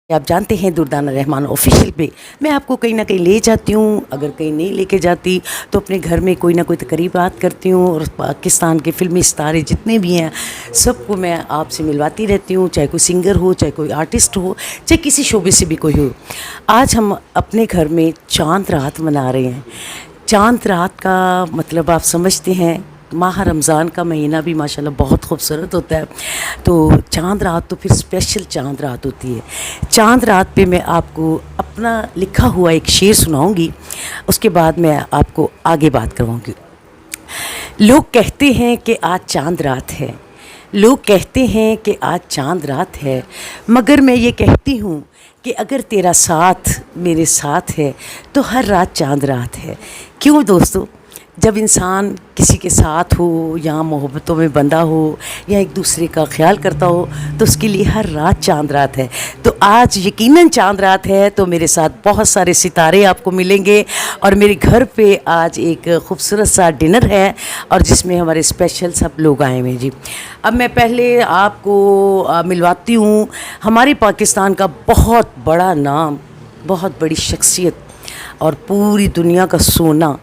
आप जानते हैं दुर्दाना रहमान ऑफिशियल पे मैं आपको कहीं ना कहीं ले जाती हूँ। अगर कहीं नहीं लेके जाती तो अपने घर में कोई ना कोई तकरीबात करती हूँ और पाकिस्तान के फिल्मी सितारे जितने भी हैं सबको मैं आपसे मिलवाती रहती हूँ, चाहे कोई सिंगर हो, चाहे कोई आर्टिस्ट हो, चाहे किसी शोबे से भी कोई हो। आज हम अपने घर में चांद रात मना रहे हैं। चांद रात का मतलब आप समझते हैं, माह रमज़ान का महीना भी माशाल्लाह बहुत खूबसूरत होता है। तो चांद रात तो फिर स्पेशल चांद रात होती है। चांद रात पे मैं आपको अपना लिखा हुआ एक शेर सुनाऊंगी, उसके बाद मैं आपको आगे बात करवाऊंगी। लोग कहते हैं कि आज चांद रात है, लोग कहते हैं कि आज चांद रात है, मगर मैं ये कहती हूँ कि अगर तेरा साथ मेरे साथ है तो हर रात चांद रात है। क्यों दोस्तों, जब इंसान किसी के साथ हो या मोहब्बतों में बंधा हो या एक दूसरे का ख्याल करता हो तो उसके लिए हर रात चांद रात है। तो आज यकीनन चांद रात है, तो मेरे साथ बहुत सारे सितारे आपको मिलेंगे और मेरे घर पे आज एक खूबसूरत सा डिनर है और जिसमें हमारे स्पेशल सब लोग आए हुए हैं जी। अब मैं पहले आपको मिलवाती हूँ हमारे पाकिस्तान का बहुत बड़ा नाम, बहुत बड़ी शख्सियत और पूरी दुनिया का सोना,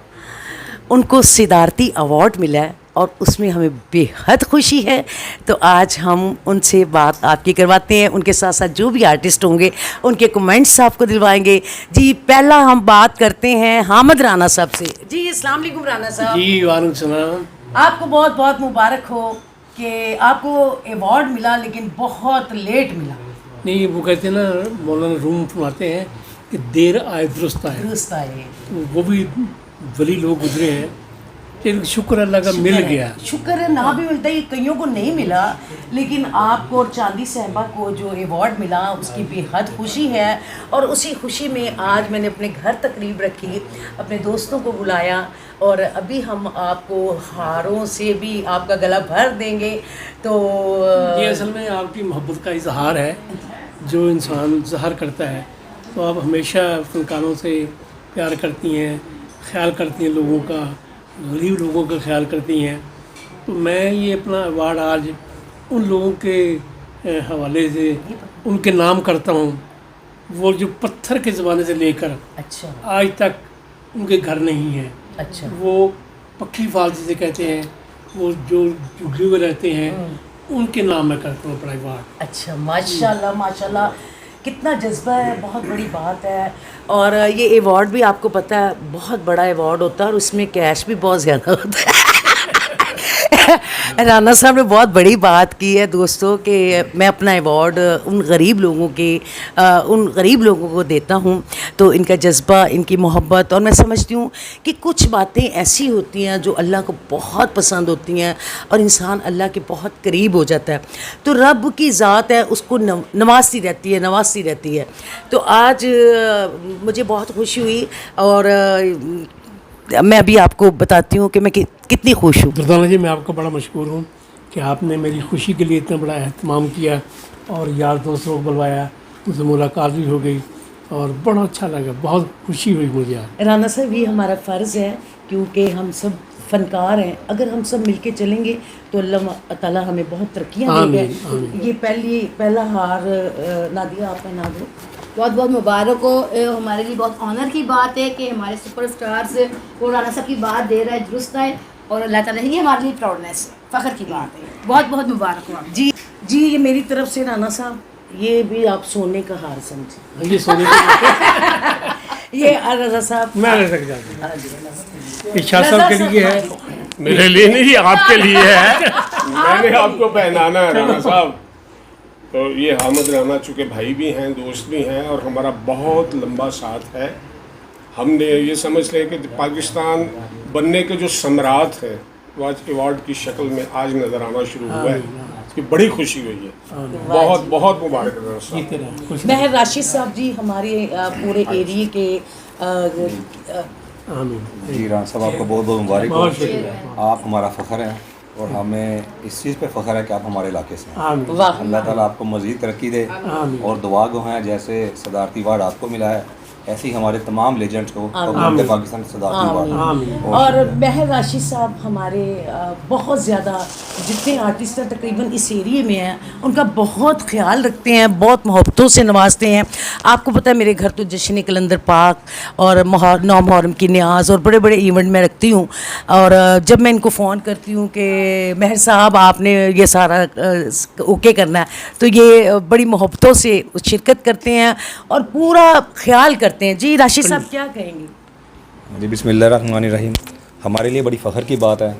उनको सिदारती अवार्ड मिला है और उसमें हमें बेहद खुशी है। तो आज हम उनसे बात आपकी करवाते हैं, उनके साथ साथ जो भी आर्टिस्ट होंगे उनके कमेंट्स आपको दिलवाएंगे जी। पहला हम बात करते हैं हामिद राना साहब से। जी अस्सलाम वालेकुम राना साहब। जी वालेकुम सलाम। आपको बहुत बहुत मुबारक हो कि आपको अवार्ड मिला, लेकिन बहुत लेट मिला। नहीं, वो कहते हैं ना, मौलाना रूम फरमाते हैं कि देर आए दुरुस्त आए। दुरुस्त आए। तो वो भी वली लोग गुजरे हैं, लेकिन शुक्र अल्लाह का मिल गया। शुक्र है, ना भी मिलता है, कईयों को नहीं मिला, लेकिन आपको और चांदी साहबा को जो अवार्ड मिला उसकी बेहद खुशी है। और उसी खुशी में आज मैंने अपने घर तकरीब रखी, अपने दोस्तों को बुलाया और अभी हम आपको हारों से भी आपका गला भर देंगे। तो ये असल में आपकी मोहब्बत का इजहार है जो इंसान ज़ाहिर करता है। तो आप हमेशा फनकारों से प्यार करती हैं, ख्याल करती हैं लोगों का, गरीब लोगों का ख्याल करती हैं। तो मैं ये अपना अवार्ड आज उन लोगों के हवाले से उनके नाम करता हूँ, वो जो पत्थर के ज़माने से लेकर अच्छा आज तक उनके घर नहीं है। अच्छा, वो पक्की फाल जिसे कहते हैं, वो जो झुग्गी में रहते हैं, उनके नाम मैं करता हूँ अपना अवार्ड। अच्छा, माशाल्लाह माशाल्लाह, कितना जज्बा है, बहुत बड़ी बात है। और ये अवार्ड भी आपको पता है बहुत बड़ा अवार्ड होता है और उसमें कैश भी बहुत ज़्यादा होता है। राना साहब ने बहुत बड़ी बात की है दोस्तों कि मैं अपना अवार्ड उन गरीब लोगों को देता हूँ। तो इनका जज्बा, इनकी मोहब्बत, और मैं समझती हूँ कि कुछ बातें ऐसी होती हैं जो अल्लाह को बहुत पसंद होती हैं और इंसान अल्लाह के बहुत करीब हो जाता है। तो रब की ज़ात है, उसको नवाजती रहती है। तो आज मुझे बहुत खुशी हुई और मैं अभी आपको बताती हूँ कि मैं कितनी खुश हूँ। दुर्दाना जी, मैं आपका बड़ा मशहूर हूँ कि आपने मेरी खुशी के लिए इतना बड़ा एहतमाम किया और यार दोस्तों को बुलवाया, उनसे मुलाकात भी हो गई और बड़ा अच्छा लगा, बहुत खुशी हुई मुझे आज। राना साहब, ये हमारा फ़र्ज़ है क्योंकि हम सब फ़नकार हैं। अगर हम सब मिलके चलेंगे तो अल्लाह ताला हमें बहुत तरक्कियाँ देंगे। ये पहला हार नादिया आप पहना दो। बहुत बहुत मुबारक हो। हमारे लिए बहुत ऑनर की बात है कि हमारे सुपरस्टार्स को राना साहब की बात दे रहा है, दुरुस्त है, और अल्लाह ताला, ये हमारे लिए प्राउडनेस है, फ़ख्र की बात है। बहुत बहुत मुबारक हो आप। जी, ये मेरी तरफ से राना साहब, ये भी आप सोने का हार समझे। ये सोने ये राना साहब मैं रह सक जाता हाँ जी, शाह साहब के लिए है, मेरे लिए नहीं, आपके लिए है। मैंने आपको पहनाना है राना साहब। तो ये हामिद राना चूँकि भाई भी हैं, दोस्त भी हैं और हमारा बहुत लंबा साथ है। हमने ये समझ लें कि पाकिस्तान बनने के जो सम्राट हैं वो आज अवार्ड की शक्ल में आज नज़र आना शुरू हुआ है। इसकी बड़ी खुशी हुई है। बहुत बहुत मुबारक राना साहब। महर राशिद साहब जी, हमारे पूरे एरिया के जी राना साहब, आपको बहुत बहुत मुबारक हो। आप हमारा फ़ख्र हैं और हमें इस चीज़ पे फ़ख्र है कि आप हमारे इलाके से हैं। वाह, अल्लाह ताला आपको मज़ीद तरक्की दे और दुआ गो हैं, जैसे सदारती अवार्ड आपको मिला है ऐसे ही हमारे तमाम लेजेंड्स को हुकूमत पाकिस्तान सदारती अवार्ड। और महर राशिद साहब हमारे बहुत ज़्यादा जितने आर्टिस्ट हैं तकरीबन इस एरिए में हैं उनका बहुत ख्याल रखते हैं, बहुत मोहब्बतों से नवाजते हैं। आपको पता है मेरे घर तो जश्न कलंदर पाक और 9 मुहर्रम की न्याज और बड़े बड़े इवेंट में रखती हूँ। और जब मैं इनको फ़ोन करती हूँ कि महर साहब आपने ये सारा ओके करना है, तो ये बड़ी मोहब्बतों से शिरकत करते हैं और पूरा ख्याल करते हैं। जी राशिद साहब क्या कहेंगे? जी बिस्मिल्लाहिर्रहमानिर्रहीम। हमारे लिए बड़ी फ़ख्र की बात है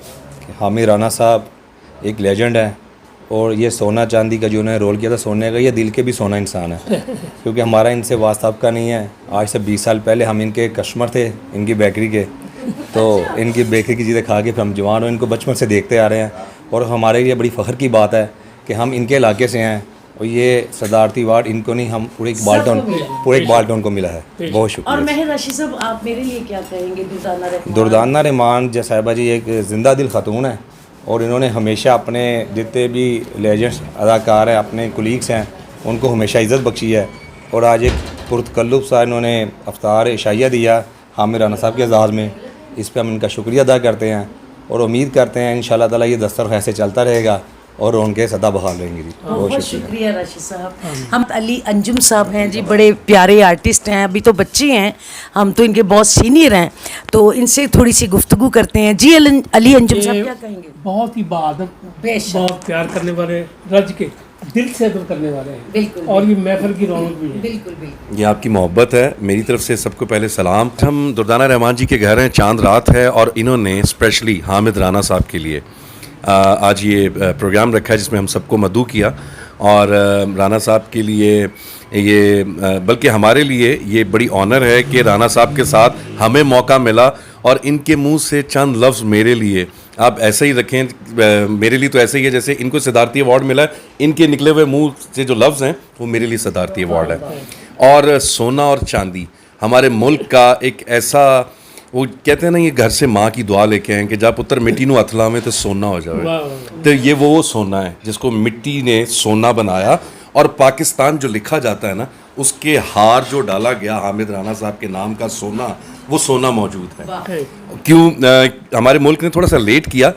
कि हामिद राना साहब एक लेजेंड है और ये सोना चांदी का जो उन्होंने रोल किया था सोने का, ये दिल के भी सोना इंसान है क्योंकि हमारा इनसे वास्ता नहीं है। आज से 20 साल पहले हम इनके कस्टमर थे इनकी बेकरी के, तो इनकी बेकरी की चीज़ें खा के फिर हम जवान हो इनको बचपन से देखते आ रहे हैं और हमारे लिए बड़ी फ़ख्र की बात है कि हम इनके इलाके से हैं और ये सदारती अवार्ड इनको नहीं हम पूरे इकबाल टाउन को मिला है। बहुत और शुक्रिया। महर राशिद साहब आप मेरे लिए क्या कहेंगे? दुर्दाना रहमान जो साहिबा जी एक ज़िंदा दिल ख़ातून है और इन्होंने हमेशा अपने जितने भी लेजेंड्स अदाकार हैं अपने कुलीग्स हैं उनको हमेशा इज़्ज़त बख्शी है और आज एक पुरतकल्लुफ़ सा इन्होंने अफ्तार इशाइया दिया हामिद राना साहब के एजाज़ में। इस पर हम इनका शुक्रिया अदा करते हैं और उम्मीद करते हैं इंशाअल्लाह ताला ये दस्तरख़ ऐसे चलता रहेगा और उनके सदा बहाल रहेंगे। जी बहुत शुक्रिया राशिद साहब। हम अली अंजुम साहब हैं जी, बड़े प्यारे आर्टिस्ट हैं, अभी तो बच्चे हैं, हम तो इनके बहुत सीनियर हैं, तो इनसे थोड़ी सी गुफ्तगू करते हैं। जी अली अंजुम साहब क्या कहेंगे? बहुत ही बहादुर, बेशक। बहुत प्यार करने वाले, रज के दिल से अदब करने वाले हैं। बिल्कुल, और ये महफिल की रौनक भी है। बिल्कुल बिल्कुल। ये आपकी मोहब्बत है, मेरी तरफ से सबको पहले सलाम। हम दुर्दाना रहमान जी के घर हैं, चांद रात है और इन्होंने स्पेशली हामिद राना साहब के लिए आज ये प्रोग्राम रखा है जिसमें हम सबको मदऊ किया और राना साहब के लिए ये बल्कि हमारे लिए ये बड़ी ऑनर है कि राना साहब के साथ हमें मौका मिला और इनके मुंह से चंद लफ्ज़ मेरे लिए आप ऐसे ही रखें। मेरे लिए तो ऐसे ही है जैसे इनको सदारती अवार्ड मिला है, इनके निकले हुए मुंह से जो लफ्ज़ हैं वो मेरे लिए सदारती अवार्ड है। और सोना और चांदी हमारे मुल्क का एक ऐसा, वो कहते हैं ना ये घर से माँ की दुआ लेके आए कि जब पुत्र मिट्टी नू हथ लावे तो सोना हो जाए, तो ये वो सोना है जिसको मिट्टी ने सोना बनाया। और पाकिस्तान जो लिखा जाता है ना उसके हार जो डाला गया हामिद राना साहब के नाम का सोना, वो सोना मौजूद है। क्यों हमारे मुल्क ने थोड़ा सा लेट किया,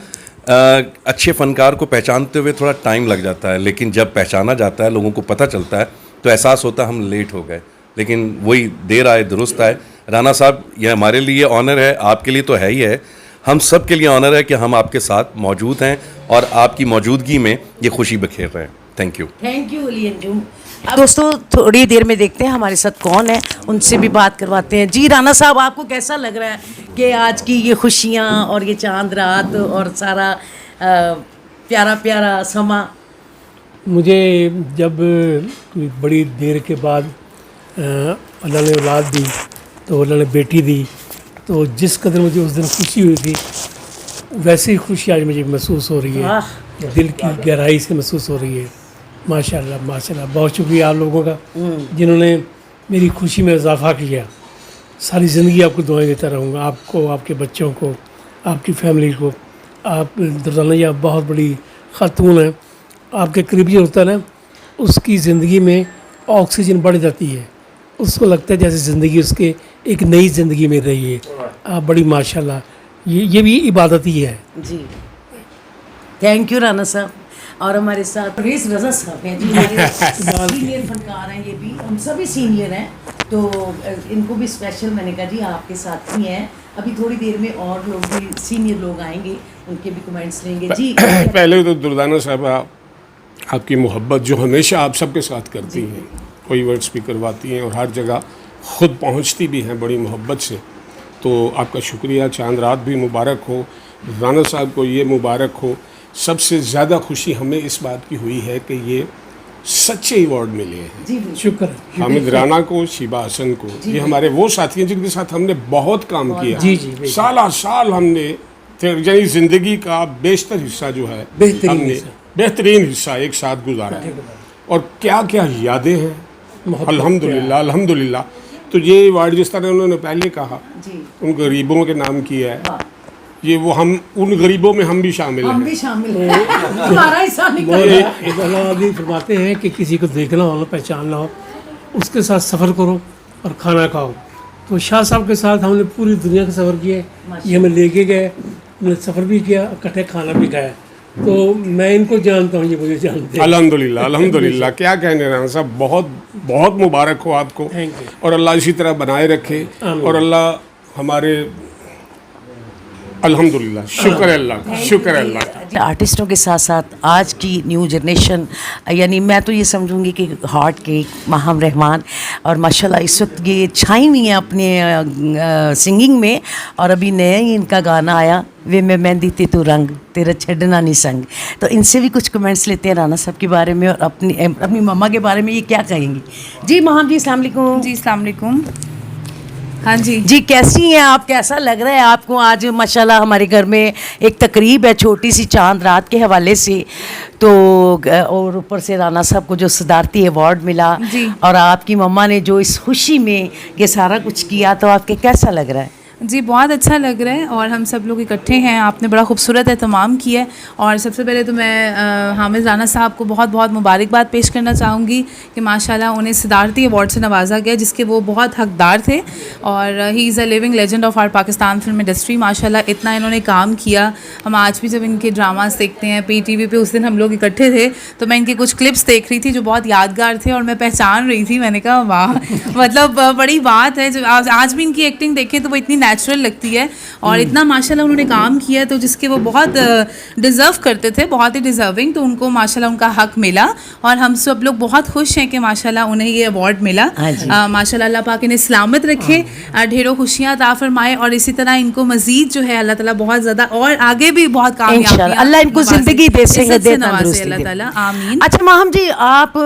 अच्छे फ़नकार को पहचानते हुए थोड़ा टाइम लग जाता है, लेकिन जब पहचाना जाता है लोगों को पता चलता है तो एहसास होता है हम लेट हो गए, लेकिन वही देर आए दुरुस्त आए। राना साहब ये हमारे लिए ऑनर है, आपके लिए तो है ही है, हम सब के लिए ऑनर है कि हम आपके साथ मौजूद हैं और आपकी मौजूदगी में ये खुशी बखेर रहे हैं। Thank you Ali Anjum. अब दोस्तों थोड़ी देर में देखते हैं हमारे साथ कौन है, उनसे भी बात करवाते हैं। जी राना साहब आपको कैसा लग रहा है कि आज की ये खुशियाँ और ये चांद रात और सारा प्यारा प्यारा समा? मुझे जब कोई बड़ी देर के बाद अल्लाह ने औलाद दी, तो अल्लाह ने बेटी दी, तो जिस कदर मुझे उस दिन खुशी हुई थी वैसे ही खुशी आज मुझे महसूस हो रही है, दिल की गहराई से महसूस हो रही है। माशाल्लाह माशाल्लाह, बहुत शुक्रिया आप लोगों का जिन्होंने मेरी खुशी में इजाफा किया। सारी ज़िंदगी आपको दुआएं देता रहूँगा, आपको, आपके बच्चों को, आपकी फैमिली को। आप दुर्दाना जी आप बहुत बड़ी खातून हैं, आपके करीब जो होता है ना उसकी ज़िंदगी में ऑक्सीजन बढ़ जाती है, उसको लगता है जैसे ज़िंदगी उसके एक नई ज़िंदगी में रही है। आप बड़ी माशाल्लाह, ये भी इबादत ही है। जी थैंक यू राना साहब। और हमारे साथ परवेज़ रज़ा साहब हैं जी, हमारे सीनियर फनकार हैं, ये भी हम सभी सीनियर हैं, तो इनको भी स्पेशल मैंने कहा जी आपके साथ ही हैं। अभी थोड़ी देर में और लोग भी सीनियर लोग आएंगे, उनके भी कमेंट्स लेंगे। जी पहले तो दुर्दाना साहबा आपकी मोहब्बत जो हमेशा आप सबके साथ करती हैं, कोई वर्ड्स भी करवाती हैं और हर जगह ख़ुद पहुंचती भी हैं बड़ी मोहब्बत से, तो आपका शुक्रिया। चांद रात भी मुबारक हो, राना साहब को ये मुबारक हो। सबसे ज़्यादा खुशी हमें इस बात की हुई है कि ये सच्चे अवार्ड मिले हैं। जी शुक्र हामिद राना को, शिबा हसन को, ये हमारे वो साथी हैं जिनके साथ हमने बहुत काम किया। जी साल साल हमने यानी ज़िंदगी का बेशतर हिस्सा जो है हमने बेहतरीन हिस्सा एक साथ गुजारा है और क्या क्या यादें हैं। अल्हम्दुलिल्लाह अल्हम्दुलिल्लाह। तो ये अवार्ड जिस तरह उन्होंने पहले कहा उन गरीबों के नाम किया है, ये वो हम उन गरीबों में हम भी शामिल हैं। भी शामिल हैं, हमारा हिस्सा निकल आदमी फरमाते हैं कि किसी को देखना हो, पहचानना हो, उसके साथ सफ़र करो और खाना खाओ, तो शाह साहब के साथ हमने पूरी दुनिया का सफ़र किया है, ये हमें लेके गए, हमने सफ़र भी किया, इकट्ठे खाना भी खाया। तो मैं इनको जानता हूँ, ये मुझे जानते हैं। अल्हम्दुलिल्लाह अल्हम्दुलिल्लाह, क्या कहने राना साहब, बहुत बहुत मुबारक हो आपको, Thank you. और अल्लाह इसी तरह बनाए रखे, आमीन। और अल्लाह हमारे, अल्हम्दुलिल्लाह, शुक्र है अल्लाह का, शुक्र है अल्लाह का। आर्टिस्टों के साथ साथ आज की न्यू जनरेशन, यानी मैं तो ये समझूंगी कि हार्ट के माहम रहमान, और माशाल्लाह इस वक्त ये छाई हुई हैं अपने सिंगिंग में, और अभी नया ही इनका गाना आया, वे मैं मेहंदी ते तू रंग तेरा छड़ना नहीं संग। तो इनसे भी कुछ कमेंट्स लेते हैं राना साहब के बारे में, और अपनी मम्मा के बारे में ये क्या कहेंगी। जी माहम जी, अस्सलाम वालेकुम। जी अस्सलाम वालेकुम। हाँ जी जी कैसी हैं आप, कैसा लग रहा है आपको? आज माशाल्लाह हमारे घर में एक तकरीब है छोटी सी चांद रात के हवाले से, तो और ऊपर से राना साहब को जो सदारती अवार्ड मिला, जी। और आपकी मम्मा ने जो इस खुशी में ये सारा कुछ किया, तो आपके कैसा लग रहा है? जी बहुत अच्छा लग रहा है, और हम सब लोग इकट्ठे हैं, आपने बड़ा खूबसूरत एहतमाम किया है। और सबसे पहले तो मैं हामिद राना साहब को बहुत बहुत मुबारकबाद पेश करना चाहूँगी कि माशाल्लाह उन्हें सदारती अवार्ड से नवाजा गया, जिसके वो बहुत हकदार थे, और he is a living legend of our Pakistan film industry. माशाल्लाह इतना इन्होंने काम किया। हम आज भी जब इनके ड्रामास देखते हैं PTV पे, उस दिन हम लोग इकट्ठे थे तो मैं इनके कुछ क्लिप्स देख रही थी जो बहुत यादगार थे, और मैं पहचान रही थी, मैंने कहा वाह मतलब बड़ी बात है। जो आज भी इनकी एक्टिंग देखें तो वो इतनी नेचुरल लगती है, और इतना माशाल्लाह उन्होंने काम किया, तो जिसके वो बहुत डिज़र्व करते थे, बहुत ही डिज़र्विंग, तो उनको माशाल्लाह उनका हक मिला, और हम सब लोग बहुत खुश हैं कि माशाल्लाह उन्हें ये अवार्ड मिला। माशाल्लाह अल्लाह पाक इन्हें सलामत रखे, ढेरों खुशियाँ अता फरमाए, और इसी तरह इनको मज़ीद जो है अल्लाह ताला बहुत ज़्यादा और आगे भी बहुत इंशाल्लाह अल्लाह इनको ज़िंदगी दे, इज़्ज़त से नवाजे तंदुरुस्ती अल्लाह दे। ताला, आमीन। अच्छा माहम जी, आप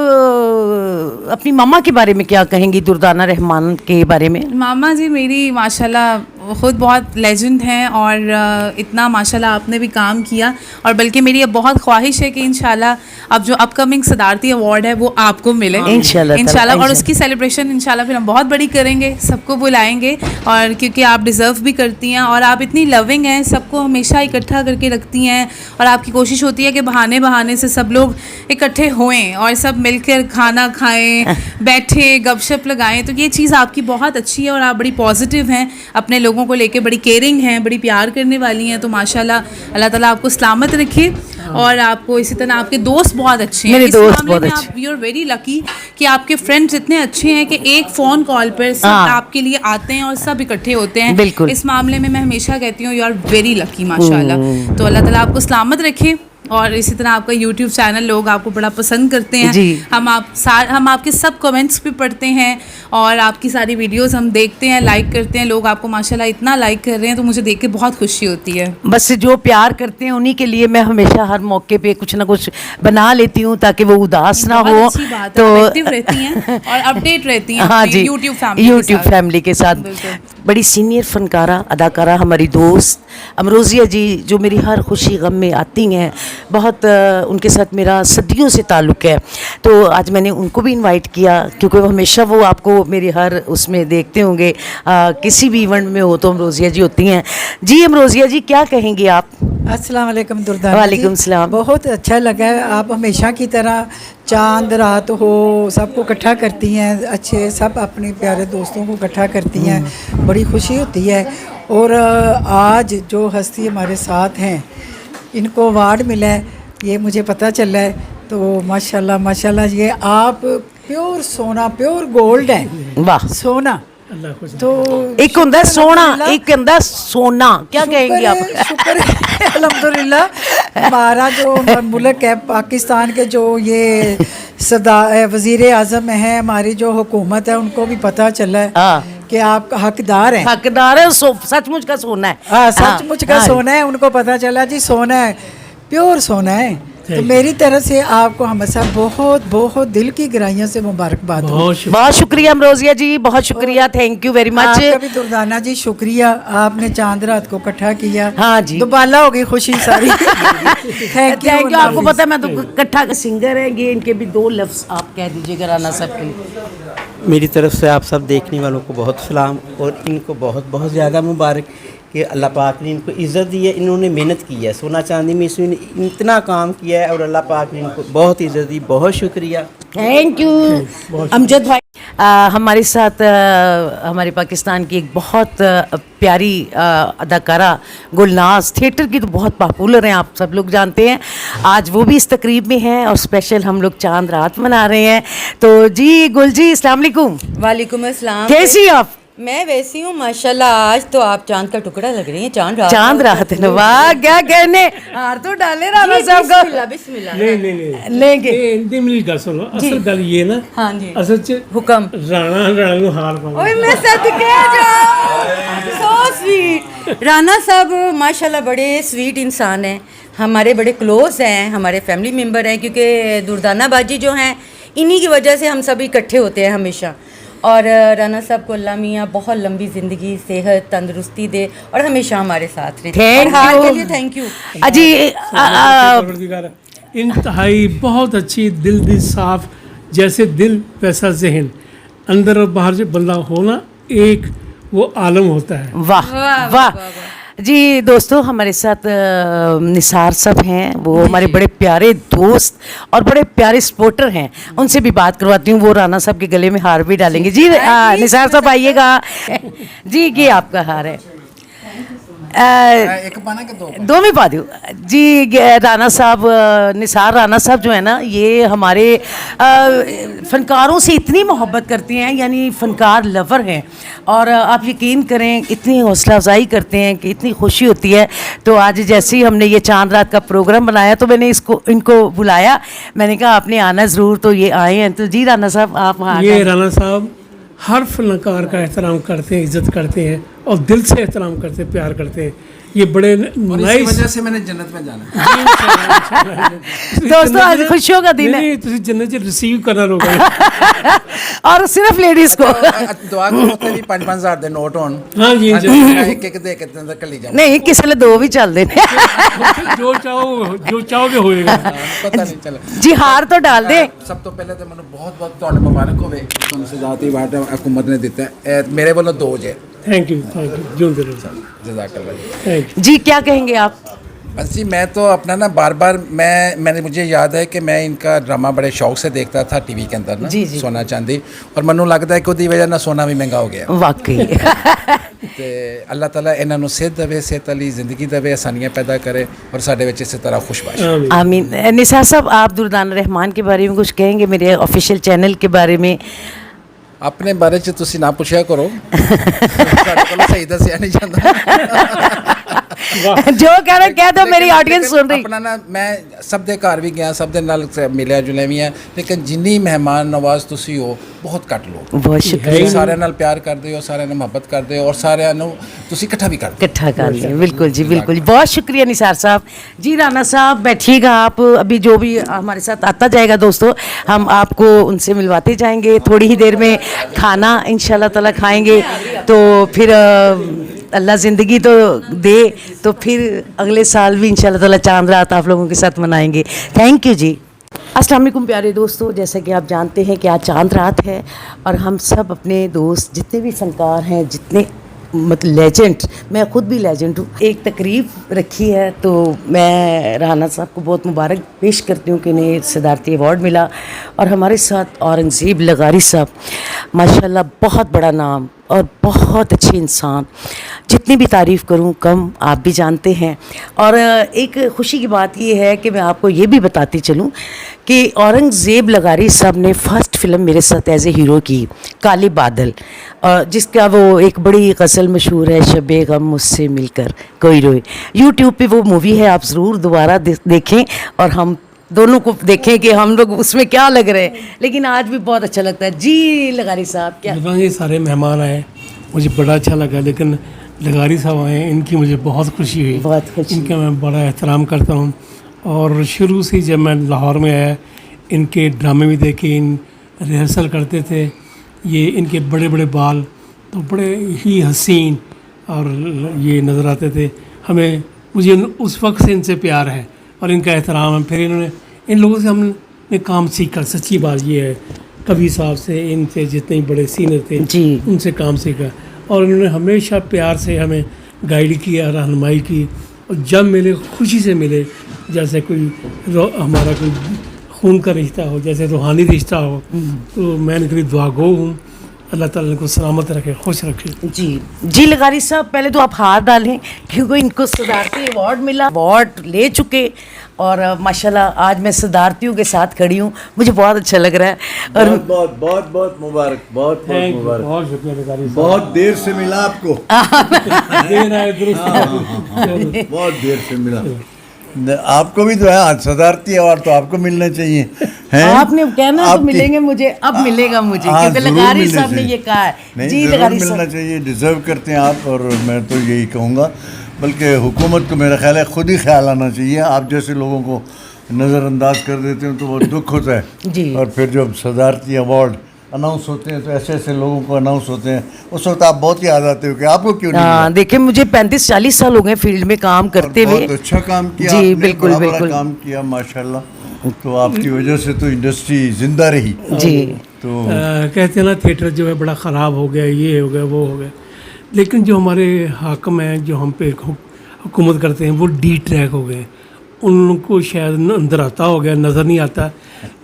अपनी मम्मा के बारे में क्या कहेंगी, दुर्दाना रहमान के बारे में? मामा जी मेरी माशाल्लाह ख़ुद बहुत लेजेंड हैं, और इतना माशाल्लाह आपने भी काम किया, और बल्कि मेरी अब बहुत ख्वाहिश है कि इंशाल्लाह अब जो अपकमिंग सदारती अवार्ड है वो आपको मिले इंशाल्लाह, और उसकी सेलिब्रेशन इंशाल्लाह फिर हम बहुत बड़ी करेंगे, सबको बुलाएंगे, और क्योंकि आप डिज़र्व भी करती हैं, और आप इतनी लविंग हैं, सबको हमेशा इकट्ठा करके रखती हैं, और आपकी कोशिश होती है कि बहाने बहाने से सब लोग इकट्ठे होएं और सब मिलकर खाना खाएं, बैठे गपशप लगाएं, तो ये चीज़ आपकी बहुत अच्छी है, और आप बड़ी पॉजिटिव हैं, अपने लोगों को लेके बड़ी केयरिंग हैं, बड़ी प्यार करने वाली हैं, तो माशाल्लाह अल्लाह ताला आपको सलामत रखे, और आपको इसी तरह आपके दोस्त बहुत अच्छे हैं, मेरे इस दोस्त मामले बहुत में अच्छे। आप यू आर वेरी लकी कि आपके फ्रेंड्स इतने अच्छे हैं कि एक फ़ोन कॉल पर सब हाँ। आपके लिए आते हैं और सब इकट्ठे होते हैं। बिल्कुल। इस मामले में मैं हमेशा कहती हूँ यू आर वेरी लकी माशाल्लाह। तो अल्लाह ताला आपको सलामत रखे, और इसी तरह आपका YouTube चैनल लोग आपको बड़ा पसंद करते हैं। जी। हम आपके सब कमेंट्स भी पढ़ते हैं, और आपकी सारी वीडियोस हम देखते हैं, लाइक करते हैं, लोग आपको माशाल्लाह इतना लाइक कर रहे हैं, तो मुझे देख के बहुत खुशी होती है। बस जो प्यार करते हैं उन्हीं के लिए मैं हमेशा हर मौके पे कुछ ना कुछ बना लेती हूँ ताकि वो उदास ना बहुत हो। अच्छी बात है, आप एक्टिव रहती हैं और अपडेट रहती हैं हाँ अपनी जी, YouTube फैमिली के साथ। बिल्कुल। बड़ी सीनियर फनकारा अदाकारा हमारी दोस्त अमरोज़िया जी, जो मेरी हर खुशी गम में आती हैं, बहुत उनके साथ मेरा सदियों से ताल्लुक़ है, तो आज मैंने उनको भी इनवाइट किया, क्योंकि हमेशा वो आपको मेरी हर उसमें देखते होंगे, किसी भी इवेंट में हो तो अमरोज़िया जी होती हैं। जी अमरोज़िया जी, क्या कहेंगी आप? अस्सलाम वालेकुम दुर्दाना जी। वालेकुम सलाम। बहुत अच्छा लगा है, आप हमेशा की तरह चांद रात हो सबको इकट्ठा करती हैं, अच्छे सब अपने प्यारे दोस्तों को इकट्ठा करती हैं, बड़ी खुशी होती है। और आज जो हस्ती हमारे साथ हैं, इनको अवार्ड मिला है, ये मुझे पता चला है, तो माशाल्लाह माशाल्लाह, ये आप प्योर सोना, प्योर गोल्ड है, वाह, सोना। तो एक होंदा सोना, एक होंदा सोना, क्या कहेंगी आप? शुक्र है अल्हम्दुलिल्लाह, हमारा जो मुल्क है पाकिस्तान के जो ये वज़ीर आज़म है, हमारी जो हुकूमत है, उनको भी पता चला है कि आप हकदार हैं, हकदार है, सचमुच का सोना है। हाँ, सचमुच का सोना है, उनको पता चला जी सोना है, प्योर सोना है। तो मेरी तरफ से आपको हमेशा बहुत बहुत दिल की गहराइयों से मुबारकबाद हो। बहुत शुक्रिया अमरोज़िया जी, बहुत शुक्रिया, थैंक यू वेरी मच। आपका भी दुर्दाना जी शुक्रिया, आपने चांद रात को इकट्ठा किया। हाँ जी, दुबाला हो गई खुशी सारी। Thank you. आपको पता है मैं तो इकट्ठा सिंगर है, ये इनके भी दो लफ्ज़ आप कह दीजिएगा राना साहब के लिए। मेरी तरफ से आप सब देखने वालों को बहुत सलाम, और इनको बहुत बहुत ज़्यादा मुबारक कि अल्लाह पाक ने इनको इज़्ज़त दी है, इन्होंने मेहनत की है, सोना चांदी में इसमें इतना काम किया है, और अल्लाह पाक ने इनको बहुत इज़्ज़त दी। बहुत शुक्रिया, थैंक यू अमजद भाई। हमारे साथ हमारे पाकिस्तान की एक बहुत प्यारी अदाकारा गुलनाज, थिएटर की तो बहुत पॉपुलर हैं, आप सब लोग जानते हैं। आज वो भी इस तकरीब में हैं और स्पेशल हम लोग चांद रात मना रहे हैं। तो जी गुल जी, अस्सलाम वालेकुम। वालेकुम अस्सलाम। कैसी हैं आप? मैं वैसी हूँ माशाल्लाह। आज तो आप चांद का टुकड़ा लग रही हैं। चांद रात है ना, वाह क्या कहने। हार तो डाले राणा साहब का। बिस्मिल्लाह बिस्मिल्लाह। नहीं लेंगे इंदी मेरी गल सुनो, असल गल ये ना, हाँ जी असल च हुक्म। राणा नूं हार पाऊंगा। ओए मैं सदके जाऊं। So sweet. राणा साहब माशाल्लाह बड़े स्वीट इंसान हैं, हमारे बड़े क्लोज हैं, हमारे फैमिली मेम्बर हैं, क्योंकि दुर्दाना बाजी जो हैं इन्हीं की वजह से हम सब इकट्ठे होते हैं हमेशा। और राणा साहब को अल्लाह मियाँ बहुत लंबी ज़िंदगी, सेहत, तंदुरुस्ती दे और हमेशा हमारे साथ रहें। Thank और हार you। के लिए थैंक यू। परवरदिगार, इंतहाई बहुत अच्छी, दिल दी साफ, जैसे दिल वैसा जहन, अंदर और बाहर जो बंदा होना एक वो आलम होता है। वाह वाह जी। दोस्तों हमारे साथ निसार साहब हैं, वो हमारे बड़े प्यारे दोस्त और बड़े प्यारे सपोर्टर हैं। उनसे भी बात करवाती हूँ, वो राणा साहब के गले में हार भी डालेंगे। जी निसार साहब आइएगा। जी ये आपका हार है। एक पाना के दो में पा दूँ जी। राणा साहब, निसार राणा साहब जो है ना, ये हमारे फ़नकारों से इतनी मोहब्बत करती हैं, यानी फ़नकार लवर हैं। और आप यकीन करें इतनी हौसला अफजाई करते हैं कि इतनी खुशी होती है। तो आज जैसे ही हमने ये चांद रात का प्रोग्राम बनाया तो मैंने इनको बुलाया, मैंने कहा आपने आना ज़रूर। तो ये आए हैं। तो जी राणा साहब आप ये राणा साहब हर फनकार का एहतराम करते हैं, इज़्ज़त करते हैं और दिल से एहतराम करते हैं, प्यार करते हैं। ये बड़े इस वजह से मैंने जन्नत में जाना। दोस्तों आज खुशियों का दिन है। नहीं तुझे जन्नत रिसीव करना होगा। और सिर्फ लेडीज को दुआ करो ते भी 5-5 दे नोट होन। हाँ जी एक दे के अंदर कर ली जाओ। नहीं किसी ने दो भी चल देने। जो चाहोगे होएगा। पता नहीं चला जी हार तो डाल दे। सब तो पहले तो मैंने बहुत तुहानू मुबारक होवे, तुहानू सजाती वाट हुकूमत ने दिता है। मेरे वालों 2 जे। थैंक यू जिंदे रहो। जज़ाकल्लाह जी। क्या कहेंगे आप? बस जी मैं तो अपना ना बार मैंने मुझे याद है कि मैं इनका ड्रामा बड़े शौक से देखता था टीवी के अंदर ना, जी जी। सोना चांदी। और मैनू लगता है कि उसकी वजह ना सोना भी महंगा हो गया। वाकई। ते अल्लाह ताला इन्हों सेहत देवे, सेहत वाली जिंदगी देवे, आसानियाँ पैदा करे और साढ़े बच्चे इसी तरह खुशबाश। आमीन। निसार साहब आप दुर्दाना रहमान के बारे में कुछ कहेंगे, मेरे ऑफिशियल चैनल के बारे में? अपने बारे च तुसी ना पूछा करो, साढ़े कोल सही दसिया नहीं जाता। जो कह रहे कह दो, मेरी ऑडियंस सुन रही। अपना ना मैं सब दे घर भी गया, सब दे नाल मिलिया जुलिया भी है, लेकिन जिन्नी मेहमान नवाज तुसी हो बहुत घट लोग। बहुत शुक्रिया। सारे नाल प्यार करते हो, सारे नाल मोहब्बत करते हो और सारे तुसी इकट्ठा भी करते हो। इकट्ठा कर लिया। बिल्कुल जी बिल्कुल। बहुत शुक्रिया निसार साहब। जी राणा साहब बैठिएगा आप, अभी जो भी हमारे साथ आता जाएगा दोस्तों हम आपको उनसे मिलवाते जाएंगे। थोड़ी ही देर में खाना इंशाल्लाह ताला खाएंगे, तो फिर अल्लाह ज़िंदगी तो दे, तो फिर अगले साल भी इंशाल्लाह ताला चांद रात आप लोगों के साथ मनाएंगे। थैंक यू जी। अस्सलाम वालेकुम प्यारे दोस्तों, जैसा कि आप जानते हैं कि आज चांद रात है और हम सब अपने दोस्त जितने भी फनकार हैं, जितने मतलब लेजेंड, मैं ख़ुद भी लेजेंड हूँ, एक तकरीब रखी है। तो मैं राणा साहब को बहुत मुबारक पेश करती हूँ कि इन्हें सदारती अवार्ड मिला। और हमारे साथ औरंगज़ेब लगारी साहब, माशाल्लाह बहुत बड़ा नाम और बहुत अच्छे इंसान, जितनी भी तारीफ़ करूं कम, आप भी जानते हैं। और एक ख़ुशी की बात ये है कि मैं आपको ये भी बताती चलूं कि औरंगज़ेब लगारी साहब ने फ़र्स्ट फ़िल्म मेरे साथ एज ए हीरो की, काले बादल, जिसका वो एक बड़ी गज़ल मशहूर है, शबे गम मुझसे मिलकर कोई रोए। यूट्यूब पे वो मूवी है, आप ज़रूर दोबारा देखें और हम दोनों को देखें कि हम लोग उसमें क्या लग रहे हैं। लेकिन आज भी बहुत अच्छा लगता है। जी लगारी साहब क्या? ये सारे मेहमान आए, मुझे बड़ा अच्छा लगा, लेकिन लगारी साहब आए, इनकी मुझे बहुत खुशी हुई। बहुत खुशी। इनका मैं बड़ा एहतराम करता हूँ और शुरू से जब मैं लाहौर में आया, इनके ड्रामे भी देखे, इन रिहर्सल करते थे। ये इनके बड़े बड़े बाल तो बड़े ही हसीन और ये नज़र आते थे हमें। मुझे उस वक्त से इनसे प्यार है और इनका एहतराम है। फिर इन्होंने इन लोगों से हमने काम सीखा, सच्ची बात ये है, कवि साहब से, इनसे जितने बड़े सीनियर थे जी, उनसे काम सीखा और इन्होंने हमेशा प्यार से हमें गाइड किया, रहनुमाई की। और जब मिले खुशी से मिले, जैसे कोई हमारा कोई खून का रिश्ता हो, जैसे रूहानी रिश्ता हो, तो मैं इनके लिए दुआ गो हूँ। अल्लाह ताला इनको सलामत रखे, खुश रखे। जी जी लगारी साहब, पहले तो आप हाथ डालें क्योंकि इनको सदारती अवार्ड मिला, अवार्ड ले चुके और माशाल्लाह आज मैं सदारतियों के साथ खड़ी हूँ, मुझे बहुत अच्छा लग रहा है। और बहुत बहुत बहुत मुबारक, बहुत बहुत मुबारक। बहुत शुक्रिया लगारी साहब, बहुत देर से मिला आपको। देर आए दुरुस्त। बहुत देर से मिला। आपको भी तो है आज सदारती अवार्ड, तो आपको मिलने चाहिए हैं? आपने कहना तो आपकी- मिलेंगे मुझे, अब मिलेगा मुझे, हाँ, क्योंकि जरूर लगारी मिलने साहब ने चाहिए। ये कहा है। नहीं, जी जरूर लगारी मिलना साहब, चाहिए, डिजर्व करते हैं आप, और मैं तो यही कहूँगा, बल्कि हुकूमत को मेरा ख्याल है खुद ही ख्याल आना चाहिए। आप जैसे लोगों को नज़रअंदाज कर देते हैं तो बहुत दुख होता है। जी। और फिर जब सदारती अवार्ड अनाउंस होते हैं तो ऐसे ऐसे लोगों को अनाउंस होते हैं, उस वक्त आप बहुत याद आते हो कि आपको क्यों नहीं मिला? हाँ देखिए मुझे 35-40 साल हो गए फील्ड में काम और करते हुए। बहुत अच्छा काम किया जी आपने, बिल्कुल बड़ा बड़ा बिल्कुल काम किया माशाल्लाह। तो आपकी वजह से तो इंडस्ट्री जिंदा रही। जी। तो कहते हैं ना थिएटर जो है बड़ा ख़राब हो गया, ये हो गया वो हो गया, लेकिन जो हमारे हाकम हैं जो हम पे हुकूमत करते हैं वो डी ट्रैक हो गए, उनको शायद अंदर आता हो गया, नज़र नहीं आता।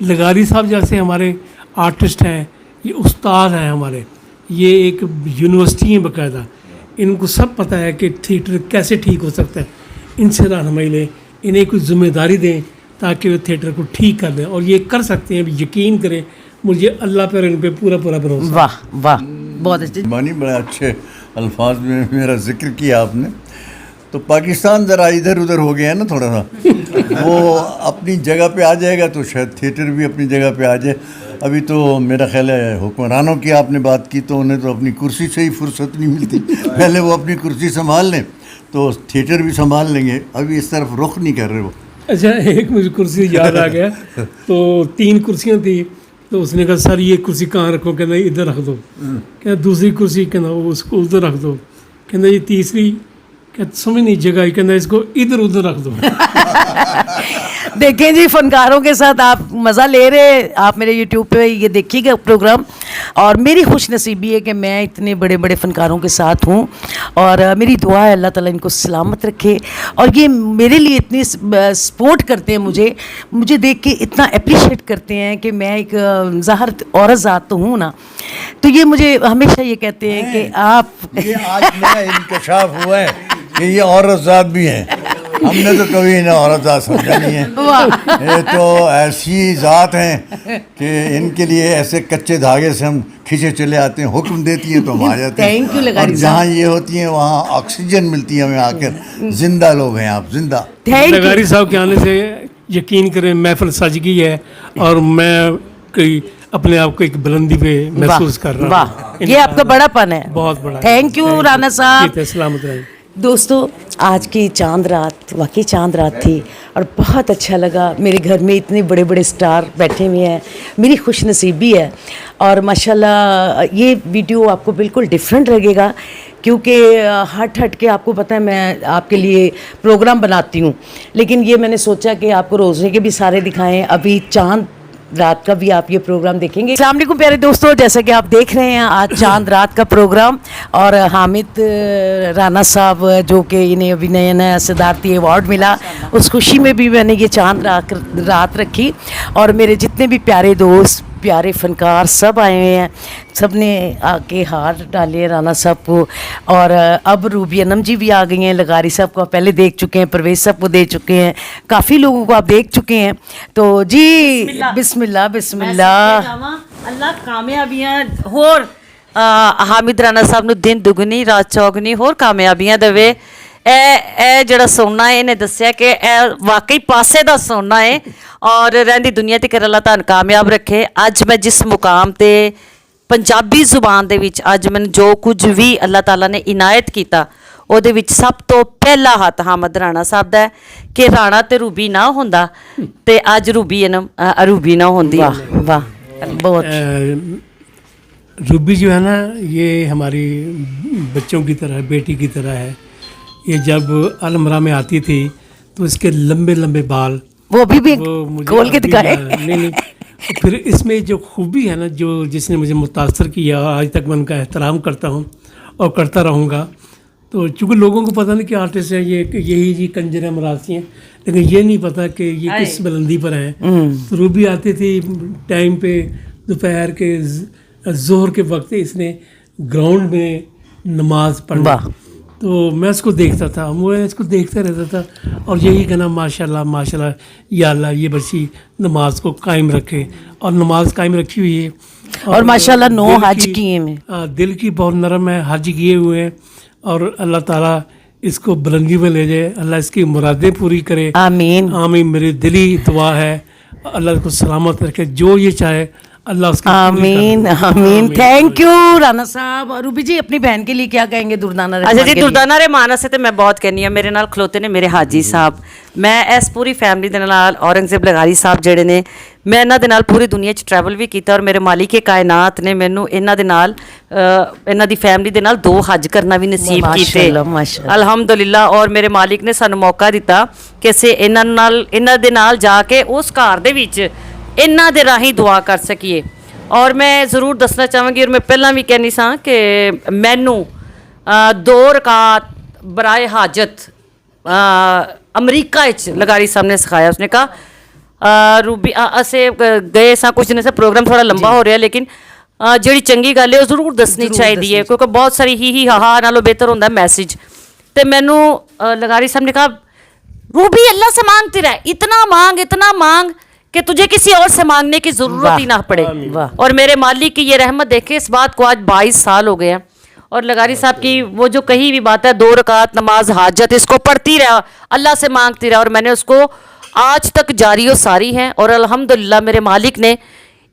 लगारी साहब जैसे हमारे आर्टिस्ट हैं, ये उस्ताद हैं हमारे, ये एक यूनिवर्सिटी है बाकायदा, इनको सब पता है कि थिएटर कैसे ठीक हो सकता है। इनसे रहनुमाई लें, इन्हें कुछ जिम्मेदारी दें ताकि वो थिएटर को ठीक कर दें, और ये कर सकते हैं, यकीन करें मुझे, अल्लाह पर इन पे पूरा पूरा भरोसा। वाह वाह, बहुत अच्छे। मानी बड़े अच्छे अल्फाज में मेरा जिक्र किया आपने। तो पाकिस्तान ज़रा इधर उधर हो गया है ना थोड़ा सा, वो अपनी जगह पे आ जाएगा तो शायद थिएटर भी अपनी जगह पे आ जाए। अभी तो मेरा ख्याल है हुक्मरानों की आपने बात की तो उन्हें तो अपनी कुर्सी से ही फुर्सत नहीं मिलती, पहले वो अपनी कुर्सी संभाल लें तो थिएटर भी संभाल लेंगे, अभी इस तरफ रुख नहीं कर रहे वो। अच्छा, एक मुझे कुर्सी याद आ गया, तो 3 कुर्सियाँ थी, तो उसने कहा सर ये कुर्सी कहाँ रखो, कहना इधर रख दो, कहना दूसरी कुर्सी, कहना उसको उधर रख दो, कहना ये तीसरी, कहते समझ नहीं जगह, कहना इसको इधर उधर रख दो। देखें जी, फनकारों के साथ आप मज़ा ले रहे हैं, आप मेरे यूट्यूब पे ये देखिएगा प्रोग्राम, और मेरी खुश नसीबी है कि मैं इतने बड़े बड़े फ़नकारों के साथ हूँ, और मेरी दुआ है अल्लाह ताला इनको सलामत रखे, और ये मेरे लिए इतनी सपोर्ट करते हैं, मुझे देख के इतना अप्रिशिएट करते हैं कि मैं एक ज़ाहिर औरत ज़ात तो हूँ ना, तो ये मुझे हमेशा ये कहते हैं कि आप ये आज नया इंकशाफ हुआ है कि ये औरत ज़ात भी हैं, हमने तो कभी इन्हें औरत ज़ात समझा नहीं है। ये तो ऐसी ज़ात हैं कि इनके लिए ऐसे कच्चे धागे से हम खींचे चले आते हैं, हुक्म देती हैं तो हम आ जाते हैं। Thank you, और लगारी जहाँ ये होती हैं वहाँ ऑक्सीजन मिलती है हमें आकर, जिंदा लोग हैं आप, जिंदा। लगारी साहब के आने से यकीन करें महफिल सज गई है, और मैं कोई अपने आप को एक बुलंदी पे महसूस कर रहा हूँ। वाह, ये आपका बड़ापन है, बहुत बड़ा। थैंक यू राना साहब। सलामत रहें। दोस्तों, आज की चांद रात वाकई चांद रात थी और बहुत अच्छा लगा। मेरे घर में इतने बड़े बड़े स्टार बैठे हुए हैं, मेरी खुशनसीबी है, और माशाल्लाह ये वीडियो आपको बिल्कुल डिफरेंट लगेगा, क्योंकि हट के आपको पता है मैं आपके लिए प्रोग्राम बनाती हूँ, लेकिन ये मैंने सोचा कि आपको रोज़े के भी सारे दिखाएं। अभी चांद रात का भी आप ये प्रोग्राम देखेंगे। अस्सलाम वालेकुम प्यारे दोस्तों, जैसा कि आप देख रहे हैं आज चांद रात का प्रोग्राम, और हामिद राना साहब जो कि इन्हें अभी नया सदारती अवार्ड मिला, उस खुशी में भी मैंने ये चांद रात रखी, और मेरे जितने भी प्यारे दोस्त प्यारे फ़नकार सब आए हुए हैं, सब ने आके हाथ डाले राना साहब को, और अब रूबी अनम जी भी आ गई हैं। लगारी साहब को आप पहले देख चुके हैं, परवेज़ साहब को देख चुके हैं, काफ़ी लोगों को आप देख चुके हैं। तो जी बिस्मिल्लाह बिस्मिल्लाह। अल्लाह कामयाबियां होर हामिद राना साहब ਨੂੰ दिन दुगनी रात चौगनी होर कामयाबियां देवे। ਇਹ ਜਿਹੜਾ ਸੋਨਾ ਹੈ ਇਹਨੇ ਦੱਸਿਆ ਕਿ ਇਹ ਵਾਕਈ ਪਾਸੇ ਦਾ ਸੋਨਾ ਹੈ, ਔਰ ਰਹਿੰਦੀ ਦੁਨੀਆ ਤੇ ਕਰ ਅੱਲਾਹ ਤੁਹਾਨੂੰ ਕਾਮਯਾਬ ਰੱਖੇ। ਅੱਜ ਮੈਂ ਜਿਸ ਮੁਕਾਮ ਤੇ ਪੰਜਾਬੀ ਜ਼ੁਬਾਨ ਦੇ ਵਿੱਚ ਅੱਜ ਮੈਨੂੰ ਜੋ ਕੁਝ ਵੀ ਅੱਲਾਹ ਤਾਲਾ ਨੇ ਇਨਾਇਤ ਕੀਤਾ, ਉਹਦੇ ਵਿੱਚ ਸਭ ਤੋਂ ਪਹਿਲਾ ਹੱਥ ਹਾਮਿਦ ਰਾਣਾ ਸਾਹਿਬ ਦਾ ਹੈ ਕਿ ਰਾਣਾ ਤੇ रूबी ना ਹੁੰਦਾ ਤੇ ਅੱਜ रूबी ना ਹੁੰਦੀ। वाह वाह, बहुत रूबी जो है ना, ये हमारी बच्चों की तरह, बेटी की तरह है। ये जब अलमरा में आती थी तो इसके लंबे लंबे बाल, वो अभी भी मुझे खोल के अभी दिखाए। नहीं, फिर इसमें जो खूबी है ना, जो जिसने मुझे मुतासर किया और आज तक मैं उनका एहतराम करता हूँ और करता रहूँगा, तो चूँकि लोगों को पता नहीं कि आर्टिस्ट है ये, यही जी कंजर है, मरासी हैं, लेकिन ये नहीं पता कि ये किस बुलंदी पर हैं। तो रूबी आती थी टाइम पे, दोपहर के जोहर के वक्त इसने ग्राउंड में नमाज पढ़ा, तो मैं उसको देखता था, मैं इसको देखता रहता था और यही कहना माशाल्लाह माशाल्लाह, या अल्लाह ये बच्ची नमाज को कायम रखे, और नमाज कायम रखी हुई है। और माशाल्लाह 9 दिल हज की- किए में। दिल की बहुत नरम है, हज किए हुए हैं, और अल्लाह ताला इसको बुलंदी में ले जाए, अल्लाह इसकी मुरादें पूरी करे। आमीन आमीन, मेरी दिली दुआ है, अल्लाह को सलामत रखे, जो ये चाहे अल्लाह उसकी पूरी कर आमीन दे। आमीन। थैंक यू राना साहब। और रूबी जी अपनी बहन के लिए क्या कहेंगे दुर्दाना रहमान अच्छा जी, के लिए? दुर्दाना रहमान से तो मैं बहुत कहनी हाँ, मेरे नाल खलोते ने मेरे हाजी साहब, मैं इस पूरी फैमिली दे नाल औरंगजेब लगारी साहब ਜਿਹੜੇ ਨੇ, मैं इन्हां दे नाल पूरी दुनिया 'ਚ ट्रैवल भी कीता, और मेरे मालिक के कायनात ने मैनू इन्हां दे नाल इन्हां दी फैमिली दे नाल 2 हज करना भी नसीब कीते माशाअल्लाह, माशाअल्लाह। अल्हम्दुलिल्लाह। और मेरे मालिक ने सानू मौका दिता कि असीं इन्हां दे नाल जाके उस घर दे विच इन्हां दे राही दुआ कर सकीए। और मैं ज़रूर दसना चाहांगी, और मैं पहला भी कहनी सा कि मैनू 2 रकात बराए हाजत अमरीका लगारी साहब ने सिखाया। उसने कहा रूबी असे गए सा कुछ दिन से, प्रोग्राम थोड़ा लंबा हो रहा है, लेकिन ਜਿਹੜੀ ਚੰਗੀ ਗੱਲ ਹੈ ਉਹ ਜ਼ਰੂਰ ਦੱਸਣੀ ਚਾਹੀਦੀ ਹੈ, क्योंकि बहुत सारी ही हा नालों बेहतर होता मैसेज। तो मैनू लगारी साहब ने कहा रूबी अल्लाह से मांगती रहे, इतना मांग कि तुझे किसी और से मांगने की ज़रूरत ही ना पड़े। और मेरे मालिक की ये रहमत देखे, इस बात को आज 22 साल हो गए हैं। और लगारी साहब की वो जो कही भी बात है, 2 रकात नमाज हाजत, इसको पढ़ती रहा, अल्लाह से मांगती रहा, और मैंने उसको आज तक जारी और सारी है। और अल्हम्दुलिल्लाह मेरे मालिक ने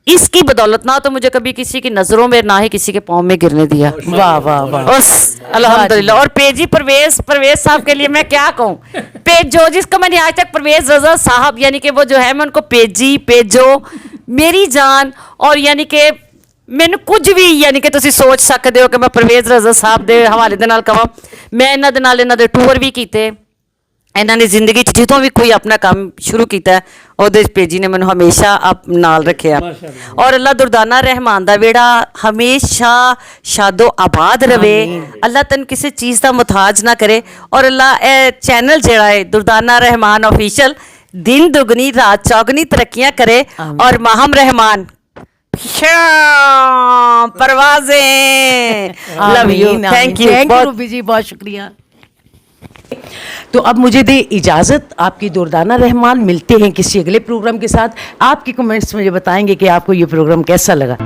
इसकी बदौलत ना तो मुझे कभी किसी की नज़रों में, ना ही किसी के पाँव में गिरने दिया। वाह वाह वाह। अल्हम्दुलिल्लाह। और पेजी परवेज साहब के लिए मैं क्या कहूँ, पेजो, जिसको मैंने आज तक परवेज रजा साहब यानी कि वो जो है, मैं उनको पेजो मेरी जान, और यानी कि मैंने कुछ भी यानी कि तुसी सोच सकते हो कि मैं परवेज रजा साहब के हवाले दे नाल कहां, मैं इन्हां दे टूर भी कीते, इन्हां ने जिंदगी जितों भी कोई अपना काम शुरू किया ਉਹਦੇ पेजी ने मैंने हमेशा नाल रखिया। और अल्लाह दुर्दाना रहमान दा बेड़ा हमेशा शादो आबाद रवे, अल्लाह तन किसी चीज़ का मुताज ना करे। और अल्लाह चैनल जड़ा है दुर्दाना रहमान ऑफिशियल, दिन दुगनी रात चौगनी तरक्कियां करे। और माहम रहमान परवाजें, love you, thank you Ruby ji, बहुत शुक्रिया। तो अब मुझे दे इजाज़त आपकी दुर्दाना रहमान। मिलते हैं किसी अगले प्रोग्राम के साथ। आपके कमेंट्स मुझे बताएंगे कि आपको ये प्रोग्राम कैसा लगा।